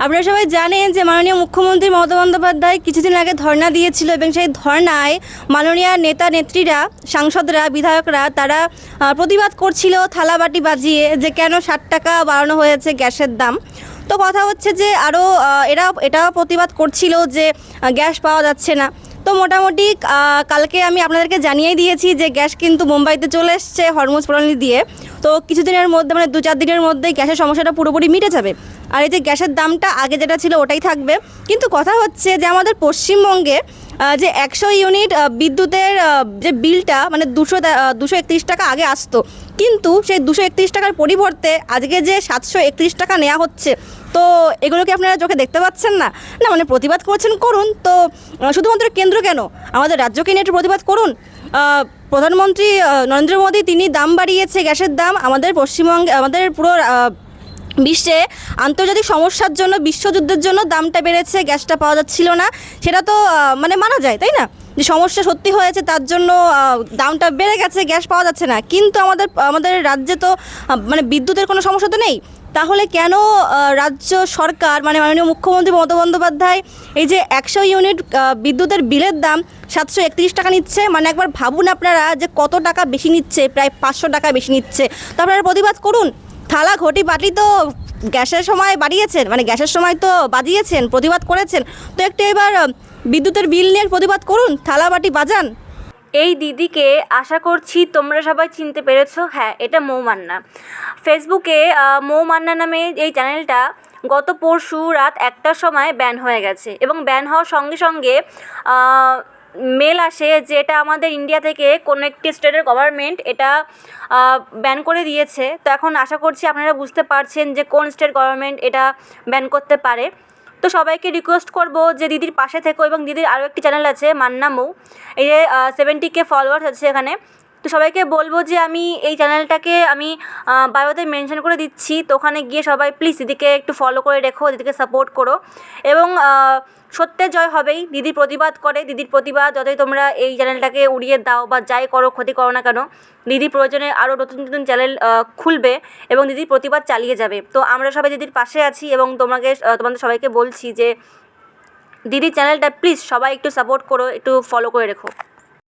আপনারা সবাই জানেন যে মাননীয় মুখ্যমন্ত্রী মমতা বন্দ্যোপাধ্যায় কিছুদিন আগে ধর্ণা দিয়েছিল এবং সেই ধর্ণায় মাননীয় নেতা নেত্রীরা, সাংসদরা, বিধায়করা তারা প্রতিবাদ করছিল থালাবাটি বাজিয়ে যে কেন 60 টাকা বাড়ানো হয়েছে গ্যাসের দাম। তো কথা হচ্ছে যে আরও এটাও প্রতিবাদ করছিল যে গ্যাস পাওয়া যাচ্ছে না। তো মোটামুটি কালকে আমি আপনাদেরকে জানিয়ে দিয়েছি যে গ্যাস কিন্তু মুম্বাইতে চলে এসছে হরমুজ প্রণালী দিয়ে। তো কিছুদিনের মধ্যে মানে 2-4 দিনের মধ্যেই গ্যাসের সমস্যাটা পুরোপুরি মিটে যাবে। আর এই যে গ্যাসের দামটা আগে যেটা ছিল ওটাই থাকবে। কিন্তু কথা হচ্ছে যে আমাদের পশ্চিমবঙ্গে যে 100 ইউনিট বিদ্যুতের যে বিলটা মানে 231 টাকা আগে আসতো, কিন্তু সেই 231 টাকার পরিবর্তে আজকে যে 731 টাকা নেওয়া হচ্ছে। তো এগুলোকে আপনারা চোখে দেখতে পাচ্ছেন না? না মানে প্রতিবাদ করছেন, করুন। তো শুধুমাত্র কেন্দ্র কেন, আমাদের রাজ্যকে নিয়ে একটু প্রতিবাদ করুন। প্রধানমন্ত্রী নরেন্দ্র মোদী তিনি দাম বাড়িয়েছে গ্যাসের দাম। আমাদের পশ্চিমবঙ্গে, আমাদের পুরো বিশ্বে আন্তর্জাতিক সমস্যার জন্য, বিশ্বযুদ্ধের জন্য দামটা বেড়েছে, গ্যাসটা পাওয়া যাচ্ছিল না। সেটা তো মানে মানা যায়, তাই না? যে সমস্যা সত্যি হয়েছে, তার জন্য দামটা বেড়ে গেছে, গ্যাস পাওয়া যাচ্ছে না। কিন্তু আমাদের রাজ্যে তো মানে বিদ্যুতের কোনো সমস্যা তো নেই। তাহলে কেন রাজ্য সরকার মানে মাননীয় মুখ্যমন্ত্রী মমতা বন্দ্যোপাধ্যায় এই যে 100 ইউনিট বিদ্যুতের বিলের দাম 731 টাকা নিচ্ছে? মানে একবার ভাবুন আপনারা যে কত টাকা বেশি নিচ্ছে, প্রায় 500 টাকা বেশি নিচ্ছে। তো আপনারা প্রতিবাদ করুন। থালা ঘটি বাটি তো গ্যাসের সময় বাড়িয়েছেন, মানে গ্যাসের সময় তো বাজিয়েছেন, প্রতিবাদ করেছেন। তো একটু এবার বিদ্যুতের বিল নিয়ে প্রতিবাদ করুন, থালা বাটি বাজান। এই দিদিকে আশা করছি তোমরা সবাই চিনতে পেরেছো। হ্যাঁ, এটা মৌ মান্না। ফেসবুকে মৌ মান্না নামে এই চ্যানেলটা গত পরশু রাত 1টার সময় ব্যান হয়ে গেছে এবং ব্যান হওয়ার সঙ্গে সঙ্গে মেল আসে যে এটা আমাদের ইন্ডিয়া থেকে কোনো একটি স্টেটের গভর্নমেন্ট এটা ব্যান করে দিয়েছে। তো এখন আশা করছি আপনারা বুঝতে পারছেন যে কোন স্টেট গভর্নমেন্ট এটা ব্যান করতে পারে। তো সবাইকে রিকোয়েস্ট করব যে দিদির পাশে থেকো, এবং দিদির আরও একটি চ্যানেল আছে মান্না মৌ, এই যে 70K ফলোয়ার্স আছে এখানে। তো সবাইকে বলবো যে আমি এই চ্যানেলটাকে আমি বায়োতে মেনশন করে দিচ্ছি, তো ওখানে গিয়ে সবাই প্লিজ দিদিকে একটু ফলো করে রেখো, দিদিকে সাপোর্ট করো। এবং সত্যের জয় হবেই। দিদি প্রতিবাদ করে, দিদির প্রতিবাদ যতই তোমরা এই চ্যানেলটাকে উড়িয়ে দাও বা যাই করো, ক্ষতি করো না কেন, দিদি প্রয়োজনে আরও নতুন নতুন চ্যানেল খুলবে এবং দিদির প্রতিবাদ চালিয়ে যাবে। তো আমরা সবাই দিদির পাশে আছি এবং তোমাদের সবাইকে বলছি যে দিদির চ্যানেলটা প্লিজ সবাই একটু সাপোর্ট করো, একটু ফলো করে রেখো।